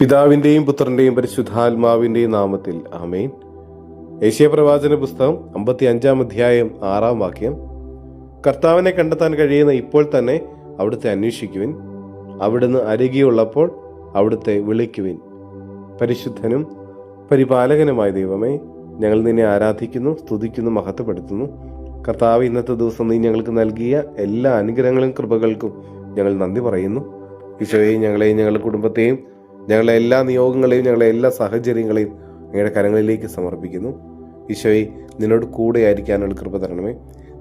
പിതാവിന്റെയും പുത്രന്റെയും പരിശുദ്ധാത്മാവിന്റെയും നാമത്തിൽ ആമേൻ. യെശയ്യാ പ്രവാചന പുസ്തകം 55 അധ്യായം 6 വാക്യം. കർത്താവിനെ കണ്ടെത്താൻ കഴിയുന്ന ഇപ്പോൾ തന്നെ അവിടുത്തെ അന്വേഷിക്കുവിൻ, അവിടുന്ന് അരികെയുള്ളപ്പോൾ അവിടുത്തെ വിളിക്കുവിൻ. പരിശുദ്ധനും പരിപാലകനുമായ ദൈവമേ, ഞങ്ങൾ നിന്നെ ആരാധിക്കുന്നു, സ്തുതിക്കുന്നു, മഹത്വപ്പെടുത്തുന്നു. കർത്താവ്, ഇന്നത്തെ ദിവസം നീ ഞങ്ങൾക്ക് നൽകിയ എല്ലാ അനുഗ്രഹങ്ങളും കൃപകൾക്കും ഞങ്ങൾ നന്ദി പറയുന്നു. ഈശോയെ, ഞങ്ങളെയും ഞങ്ങളുടെ കുടുംബത്തെയും ഞങ്ങളുടെ എല്ലാ നിയോഗങ്ങളെയും ഞങ്ങളുടെ എല്ലാ സാഹചര്യങ്ങളെയും അങ്ങയുടെ കരങ്ങളിലേക്ക് സമർപ്പിക്കുന്നു. ഈശോയെ, നിന്നോട് കൂടെ ആയിരിക്കാനുള്ള കൃപ തരണമേ.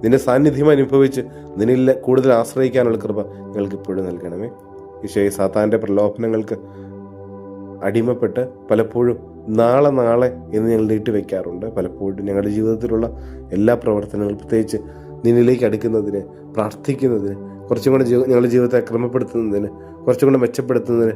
നിന്റെ സാന്നിധ്യം അനുഭവിച്ച് നിന്നിൽ കൂടുതൽ ആശ്രയിക്കാനുള്ള കൃപ ഞങ്ങൾക്ക് ഇപ്പോഴും നൽകണമേ. ഈശോയെ, സാത്താൻ്റെ പ്രലോഭനങ്ങൾക്ക് അടിമപ്പെട്ട് പലപ്പോഴും നാളെ എന്ന് ഞങ്ങൾ നീട്ടിവെക്കാറുണ്ട്. പലപ്പോഴും ഞങ്ങളുടെ ജീവിതത്തിലുള്ള എല്ലാ പ്രവർത്തനങ്ങളും, പ്രത്യേകിച്ച് നിന്നിലേക്ക് അടുക്കുന്നതിന്, പ്രാർത്ഥിക്കുന്നതിന്, കുറച്ചും കൂടെ ഞങ്ങളുടെ ജീവിതത്തെ ക്രമപ്പെടുത്തുന്നതിന്, കുറച്ചും കൂടെ മെച്ചപ്പെടുത്തുന്നതിന്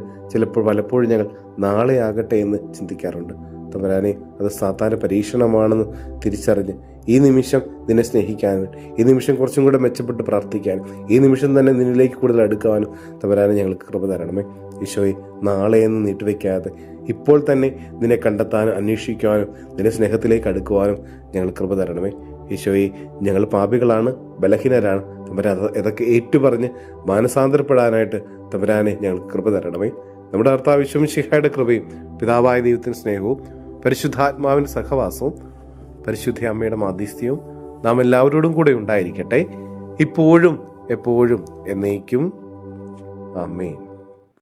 പലപ്പോഴും ഞങ്ങൾ നാളെ ആകട്ടെ എന്ന് ചിന്തിക്കാറുണ്ട്. തമ്പുരാനെ, അത് സാത്താൻ്റെ പരീക്ഷണമാണെന്ന് തിരിച്ചറിഞ്ഞ് ഈ നിമിഷം നിന്നെ സ്നേഹിക്കാനും, ഈ നിമിഷം കുറച്ചും കൂടെ മെച്ചപ്പെട്ട് പ്രാർത്ഥിക്കാനും, ഈ നിമിഷം തന്നെ നിന്നിലേക്ക് കൂടുതൽ അടുക്കാനും തമ്പുരാനെ ഞങ്ങൾക്ക് കൃപ തരണമേ. ഈശോയെ, നാളെ എന്ന് നീട്ടിവെക്കാതെ ഇപ്പോൾ തന്നെ നിന്നെ കണ്ടെത്താനും, അന്വേഷിക്കുവാനും, നിന്റെ സ്നേഹത്തിലേക്ക് അടുക്കുവാനും ഞങ്ങൾ കൃപ തരണമേ. ഈശോയെ, ഞങ്ങൾ പാപികളാണ്, ബലഹീനരാണ്. തമ്പുരാൻ ഇതൊക്കെ ഏറ്റുപറഞ്ഞ് മാനസാന്തരപ്പെടാനായിട്ട് തമ്പുരാനെ ഞങ്ങൾക്ക് കൃപ തരണമേ. നമ്മുടെ കർത്താവ് യേശു മിശിഹായുടെ കൃപയും പിതാവായ ദൈവത്തിൻ്റെ സ്നേഹവും പരിശുദ്ധാത്മാവിൻ്റെ സഹവാസവും പരിശുദ്ധ അമ്മയുടെ മാധ്യസ്ഥ്യവും നാം എല്ലാവരോടും കൂടെ ഉണ്ടായിരിക്കട്ടെ, ഇപ്പോഴും എപ്പോഴും എന്നേക്കും. ആമേൻ.